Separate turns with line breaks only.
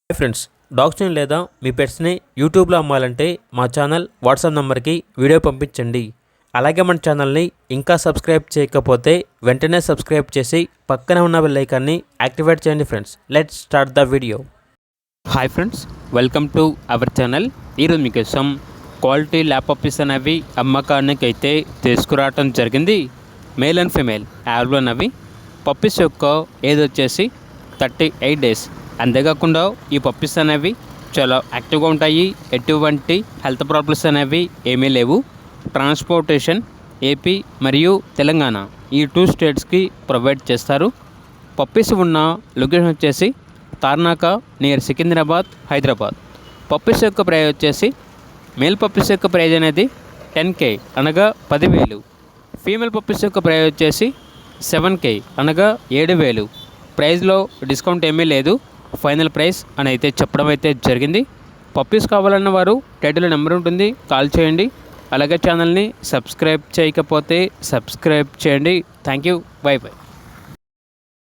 Hi friends, డాగ్స్ని లేదా మీ పెట్స్ని యూట్యూబ్లో అమ్మాలంటే మా ఛానల్ వాట్సాప్ నెంబర్కి వీడియో పంపించండి. అలాగే మన ఛానల్ని ఇంకా సబ్స్క్రైబ్ చేయకపోతే వెంటనే సబ్స్క్రైబ్ చేసి పక్కనే ఉన్న బెల్ ఐకాన్ని యాక్టివేట్ చేయండి. Friends, let's start the video. Hi friends, welcome to our channel. ఈరోజు మీకోసం క్వాలిటీ ల్యాప్ పప్పీస్ అనేవి అమ్మకానికి అయితే తీసుకురావటం జరిగింది. మేల్ అండ్ ఫీమేల్ యావల్ అవి పప్పీస్ యొక్క ఏజ్ వచ్చేసి 38 డేస్. అంతేకాకుండా ఈ పప్పీస్ అనేవి చాలా యాక్టివ్గా ఉంటాయి. ఎటువంటి హెల్త్ ప్రాబ్లమ్స్ అనేవి ఏమీ లేవు. ట్రాన్స్పోర్టేషన్ ఏపీ మరియు తెలంగాణ ఈ 2 స్టేట్స్కి ప్రొవైడ్ చేస్తారు. పప్పీస్ ఉన్న లొకేషన్ వచ్చేసి తార్నాక నియర్ సికింద్రాబాద్, హైదరాబాద్. పప్పీస్ యొక్క ప్రైజ్ వచ్చేసి మేల్ పప్పీస్ యొక్క ప్రైజ్ అనేది 10K అనగా 10,000. ఫీమేల్ పప్పీస్ యొక్క ప్రైజ్ వచ్చేసి 7K అనగా 7,000. ప్రైజ్లో డిస్కౌంట్ ఏమీ లేదు. ఫైనల్ ప్రైస్ అని అయితే చెప్పడం అయితే జరిగింది. పప్పీస్ కావాలన్న వారు టైటిల్ నెంబర్ ఉంటుంది, కాల్ చేయండి. అలాగే ఛానల్ని సబ్స్క్రైబ్ చేయకపోతే సబ్స్క్రైబ్ చేయండి. Thank you, by by.